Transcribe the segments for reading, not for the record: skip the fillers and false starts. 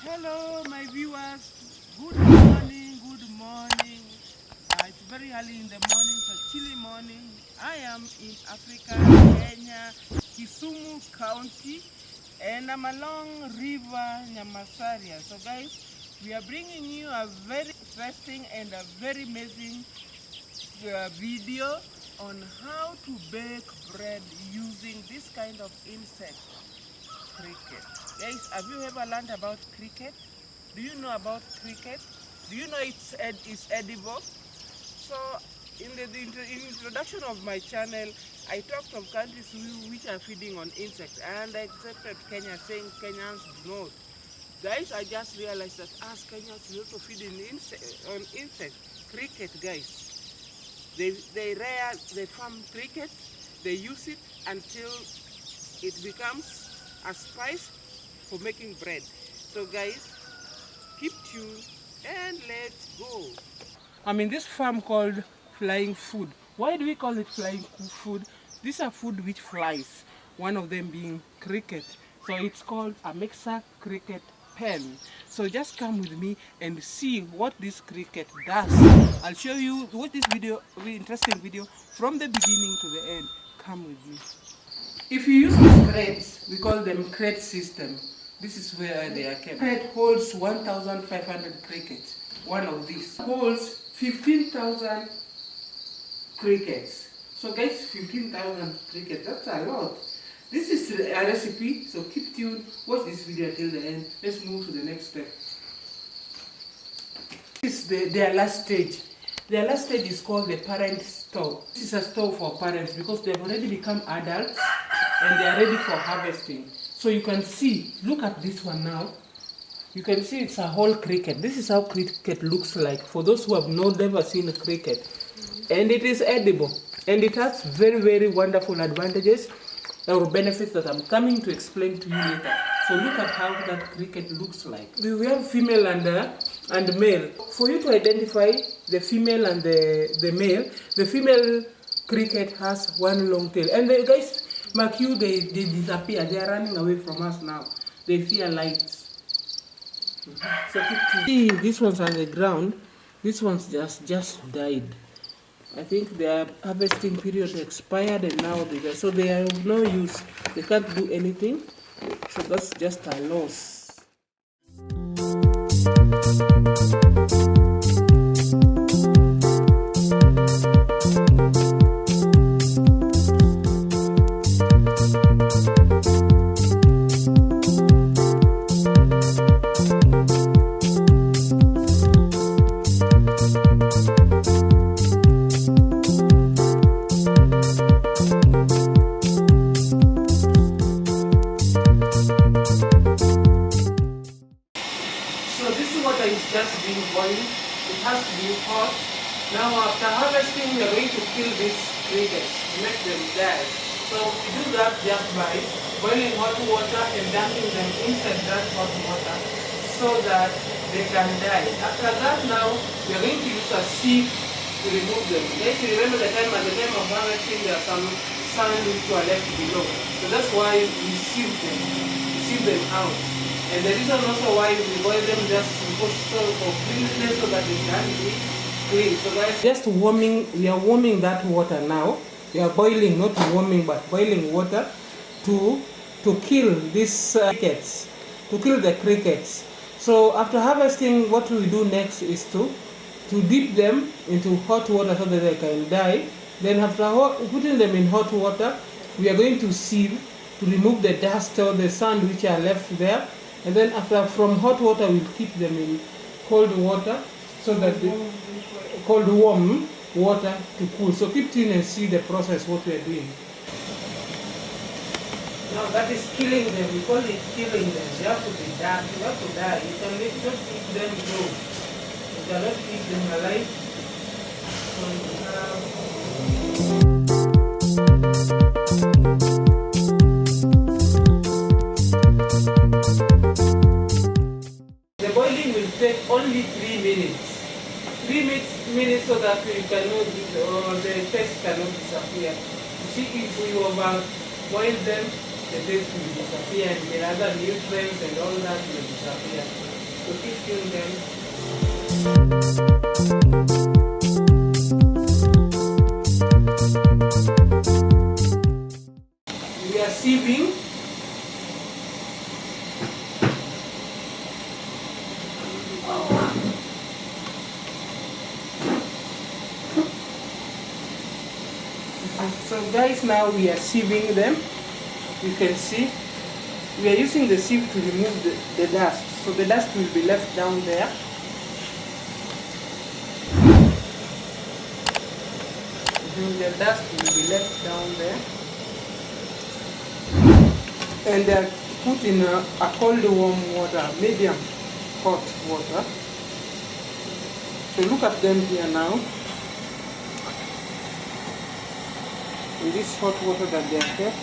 Hello, my viewers. Good morning, good morning. It's very early in the morning, it's a chilly morning. I am in Africa, Kenya, Kisumu County, and I'm along River Nyamasaria. So guys, we are bringing you a very interesting and a very amazing video on how to bake bread using this kind of insect, cricket. Guys, have you ever learned about cricket? Do you know about cricket? Do you know it's edible? So in the introduction of my channel, I talked of countries which are feeding on insects, and I accepted Kenya, saying Kenyans do not. Guys, I just realized that us Kenyans we also feed on insects. Cricket, guys. They farm cricket, they use it until it becomes a spice for making bread. So guys, keep tuned and let's go. I'm in this farm called Flying Food. Why do we call it Flying Food? These are food which flies, one of them being cricket. So it's called a mixer cricket pen. So just come with me and see what this cricket does. I'll show you what this video, very interesting video, from the beginning to the end. Come with me. If you use these crates, we call them crate system. This is where they are kept. Crate holds 1,500 crickets. One of these holds 15,000 crickets. So guys, 15,000 crickets, that's a lot. This is a recipe, so keep tuned, watch this video till the end. Let's move to the next step. This is their last stage. Their last stage is called the parent store. This is a store for parents because they've already become adults and they are ready for harvesting. So you can see, look at this one now. You can see it's a whole cricket. This is how cricket looks like for those who have never seen a cricket. And it is edible. And it has very, very wonderful advantages or benefits that I'm coming to explain to you later. So look at how that cricket looks like. We have female and male. For you to identify the female and the male, the female cricket has one long tail. And the guys, mark you, they disappear. They are running away from us now. They fear lights. So see, these ones on the ground, these ones just died. I think their harvesting period expired and now so they are of no use. They can't do anything. So that's just a loss. Just being boiled, it has to be hot. Now after harvesting, we are going to kill these crickets, make them die. So we do that just by boiling hot water and dumping them inside that hot water so that they can die. After that now, we are going to use a sieve to remove them. Guys, remember at the time of harvesting, there are some sand which were left below. So that's why we sieve them out. And the reason also why we boil them just for cleanliness so that they can be clean. So guys, just warming, we are warming that water now. We are boiling, not warming, but boiling water to kill these crickets, to kill the crickets. So after harvesting, what we do next is to dip them into hot water so that they can die. Then after putting them in hot water, we are going to sieve to remove the dust or the sand which are left there. And then from hot water, we'll keep them in cold water so that cold warm water to cool. So keep tuned and see the process, what we are doing. Now that is killing them. We call it killing them. They have to be dark. You have to die. You can not eat them raw. You cannot eat them alive. The boiling will take only 3 minutes. 3 minutes so that we cannot or the taste cannot disappear. You see, if we overboil them, the taste will disappear and the other nutrients and all that will disappear. tune them. We are sieving. So guys, now we are sieving them. You can see we are using the sieve to remove the dust. So the dust will be left down there. The dust will be left down there. And they are put in a cold warm water, medium hot water. So look at them here now. In this hot water that they are kept.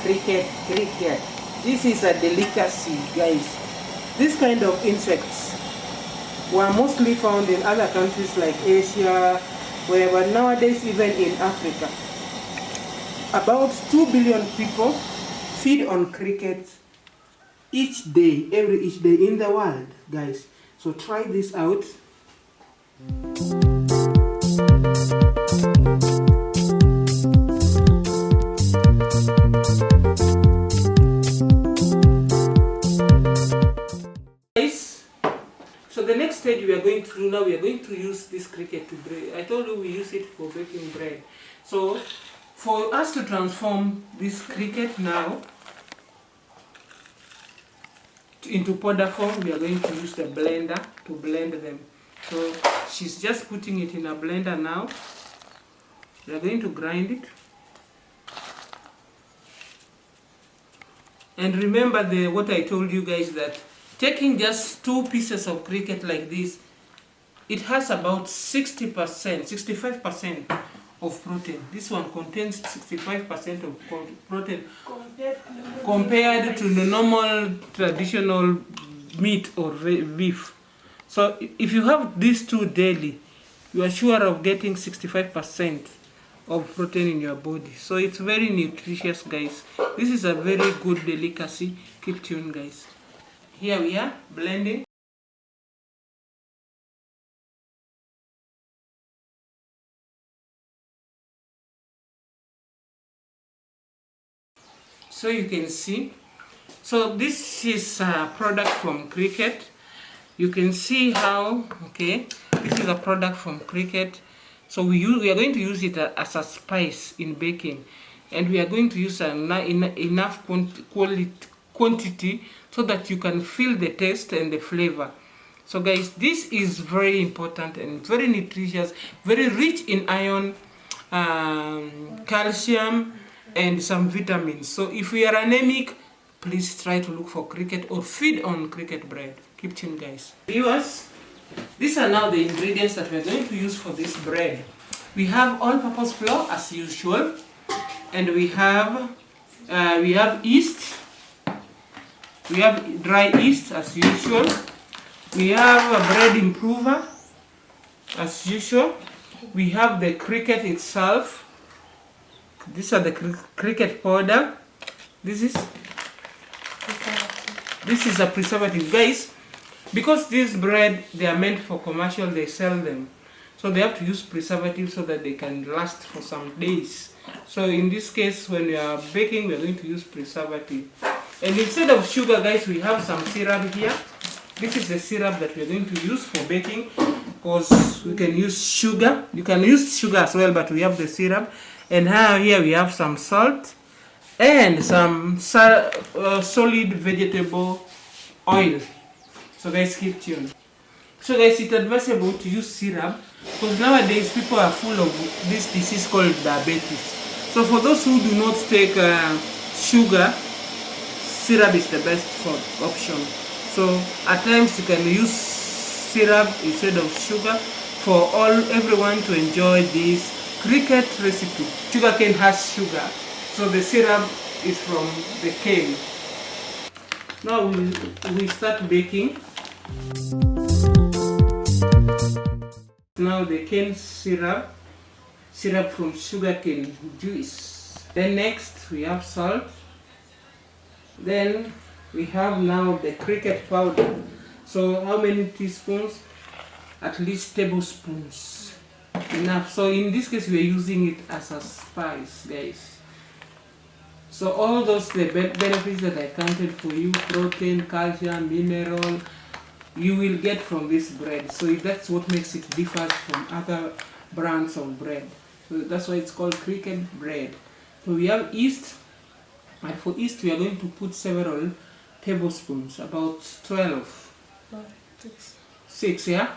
Cricket. This is a delicacy, guys. This kind of insects were mostly found in other countries like Asia, wherever nowadays even in Africa. About 2 billion people feed on crickets each day in the world, guys. So try this out. So the next stage we are going to do now, we are going to use this cricket to bread. I told you we use it for baking bread. So for us to transform this cricket now into powder form, we are going to use the blender to blend them. So she's just putting it in a blender now. We are going to grind it. And remember what I told you guys, that taking just 2 pieces of cricket like this, it has about 60%, 65% of protein. This one contains 65% of protein compared to the normal traditional meat or beef. So if you have these two daily, you are sure of getting 65% of protein in your body. So it's very nutritious, guys. This is a very good delicacy. Keep tuned, guys. Here we are blending. So you can see. So this is a product from cricket. You can see how, okay, this is a product from cricket. So we are going to use it as a spice in baking, and we are going to use enough quantity so that you can feel the taste and the flavor. So guys, this is very important and very nutritious, very rich in iron, calcium, and some vitamins. So if we are anemic, please try to look for cricket or feed on cricket bread. Keep tuned, guys. Viewers, these are now the ingredients that we are going to use for this bread. We have all-purpose flour as usual, and we have yeast. We have dry yeast as usual. We have a bread improver as usual. We have the cricket itself. These are the cricket powder. This is a preservative, guys. Because this bread, they are meant for commercial, they sell them. So they have to use preservative so that they can last for some days. So in this case, when we are baking, we are going to use preservative. And instead of sugar, guys, we have some syrup here. This is the syrup that we are going to use for baking, because we can use sugar. You can use sugar as well, but we have the syrup. And here we have some salt and some solid vegetable oil. So guys, keep tuned. So guys, it's advisable to use syrup because nowadays people are full of this disease called diabetes. So for those who do not take sugar, syrup is the best option. So at times you can use syrup instead of sugar for everyone to enjoy this cricket recipe. Sugarcane has sugar, so the syrup is from the cane. Now we start baking. Now the cane syrup from sugarcane juice. Then next we have salt. Then we have now the cricket powder. So how many teaspoons? At least tablespoons. Enough. So in this case we are using it as a spice, guys. So all those the benefits that I counted for you, protein, calcium, mineral, you will get from this bread. So that's what makes it differ from other brands of bread. So that's why it's called cricket bread. So we have yeast, and for yeast we are going to put several tablespoons, about 12. 6, yeah?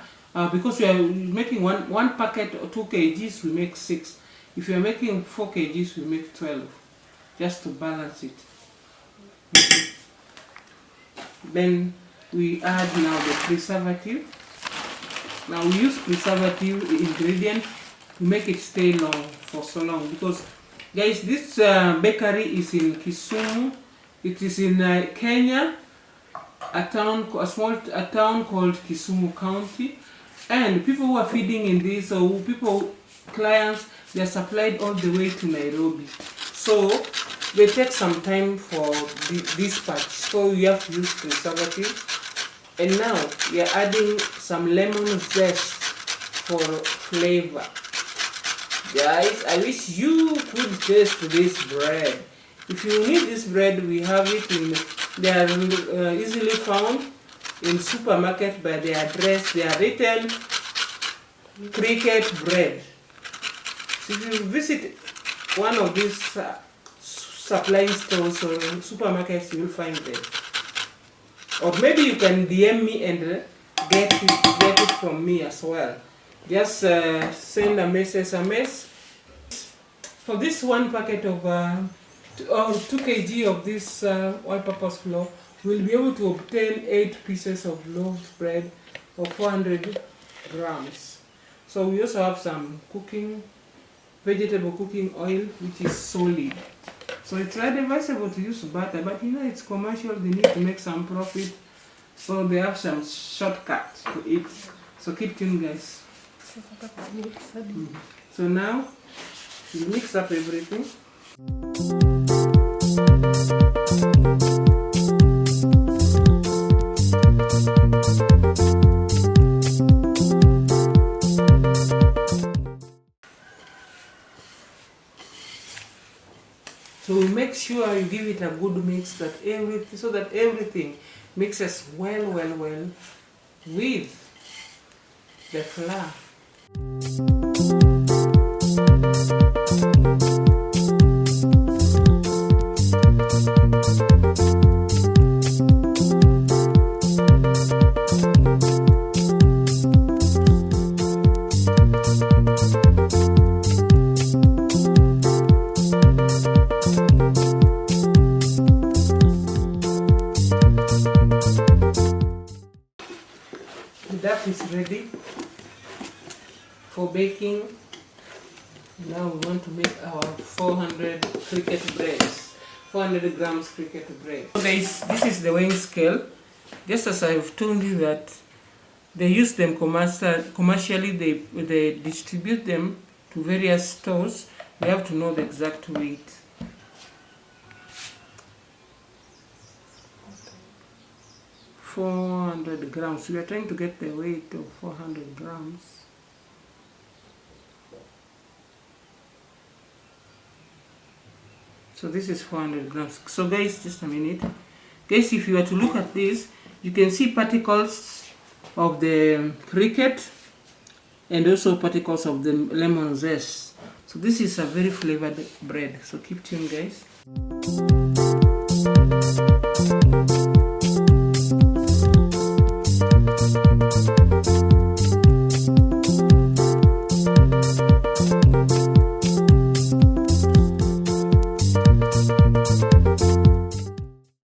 Because we are making one packet or 2 kgs, we make 6. If you are making 4 kgs, we make 12, just to balance it. Then we add now the preservative. Now we use preservative ingredient to make it stay long for so long, because guys, this bakery is in Kisumu. It is in Kenya, a town called Kisumu County, and people who are feeding in this, or clients, they are supplied all the way to Nairobi. So they take some time for this part. So you have to use preservative. And now we are adding some lemon zest for flavor. Guys, I wish you could taste this bread. If you need this bread, we have it they are easily found in supermarket by the address. They are written cricket bread. So if you visit one of these supplying stores or supermarkets, you will find them. Or maybe you can DM me and get it from me as well. Just send a message, For this one packet of 2 kg of this all-purpose flour, we'll be able to obtain 8 pieces of loaf bread of 400 grams. So we also have some vegetable cooking oil, which is solid. So it's not advisable to use butter, but it's commercial, they need to make some profit. So they have some shortcuts to it. So keep tuned, guys. So now, we mix up everything. So make sure you give it a good mix, so that everything mixes well with the flour. The dough is ready for baking. Now we want to make our 400 grams cricket bread. So guys, this is the weighing scale. Just as I've told you that they use them commercially, they distribute them to various stores. We have to know the exact weight. $400 grams. We are trying to get the weight of 400 grams. So this is 400 grams. So guys, just a minute. Guys, if you were to look at this, you can see particles of the cricket and also particles of the lemon zest. So this is a very flavored bread. So keep tuned, guys.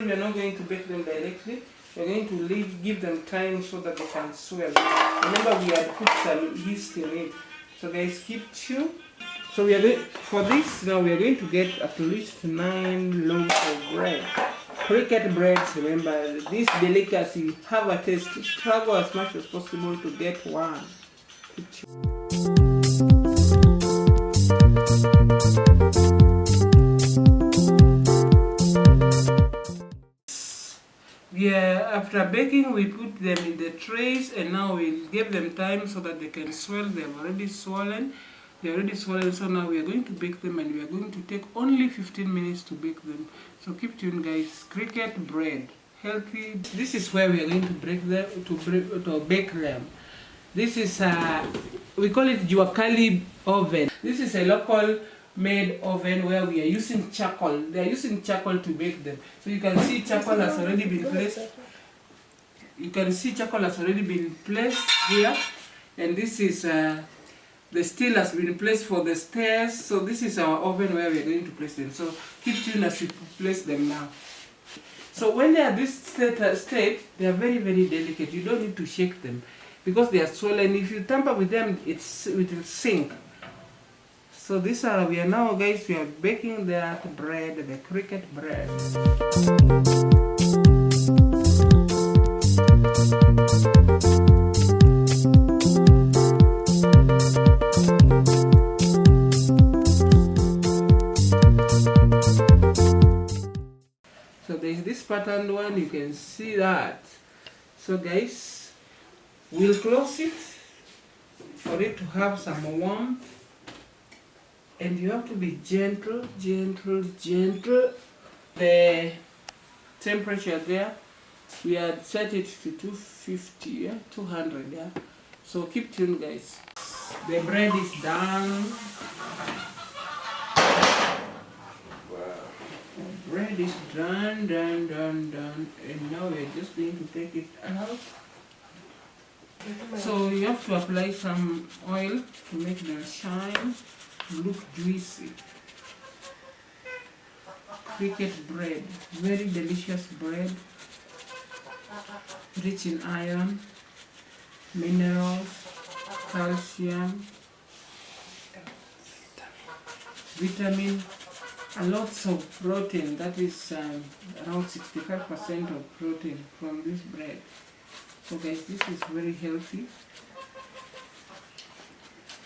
We are not going to bake them directly. We are going to give them time so that they can swell. Remember, we had put some yeast in it. So guys, keep tuned. So we are going, for this now we are going to get at least 9 loaves of bread. Cricket breads, remember, this delicacy, have a taste, struggle as much as possible to get one. Keep tuned. Yeah, after baking, we put them in the trays, and now we give them time so that they can swell. They have already swollen. They're already swollen, so now we are going to bake them, and we are going to take only 15 minutes to bake them. So keep tuned, guys. Cricket bread, healthy. This is where we are going to break them to bake them. This is we call it Juakali oven. This is a local made oven where we are using charcoal. They are using charcoal to bake them. So you can see charcoal has already been placed. You can see charcoal has already been placed here, and this is the steel has been placed for the stairs. So this is our oven where we are going to place them. So keep tuned as we place them now. So when they are this state, they are very, very delicate. You don't need to shake them because they are swollen. If you tamper with them, it will sink. So we are now, guys, we are baking that bread, the cricket bread. So there's this patterned one, you can see that. So guys, we'll close it for it to have some warmth. And you have to be gentle, gentle, gentle. The temperature there, we had set it to 250, yeah? 200, yeah? So keep tuned, guys. The bread is done. Wow. The bread is done. And now we're just going to take it out. So you have to apply some oil to make them shine. Look juicy. Cricket bread, very delicious bread, rich in iron, minerals, calcium, vitamin, and lots of protein. That is around 65% of protein from this bread. So guys, this is very healthy.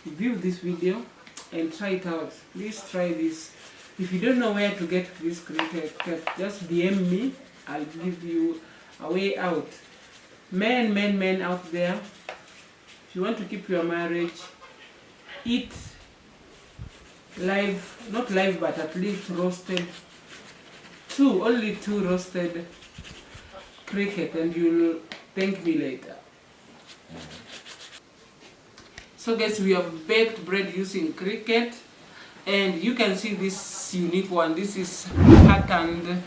View this video and try it out. Please try this. If you don't know where to get this cricket, just DM me. I'll give you a way out. Men out there, if you want to keep your marriage, eat live, not live, but at least roasted. Only two roasted cricket, and you'll thank me later. So guys, we have baked bread using cricket, and you can see this unique one. This is patterned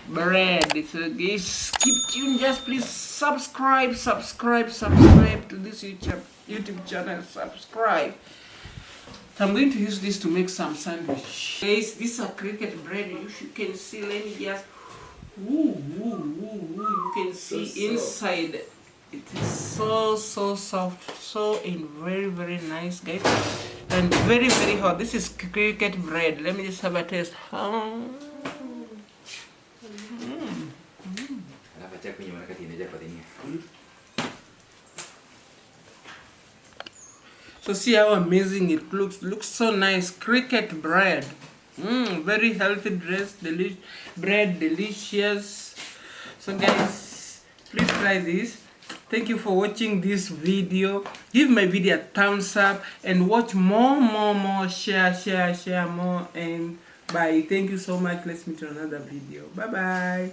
bread. So guys, keep tuned. Just please subscribe to this YouTube channel. Subscribe. So I'm going to use this to make some sandwich. Guys, this is cricket bread. You can see. Let me just. You can see inside. It is so soft, so very, very nice, guys, and very, very hot. This is cricket bread. Let me just have a taste. So see how amazing it looks. Looks so nice. Cricket bread. Very healthy bread, delicious. So guys, please try this. Thank you for watching this video. Give my video a thumbs up and watch more. Share more, and bye. Thank you so much. Let's meet on another video. Bye.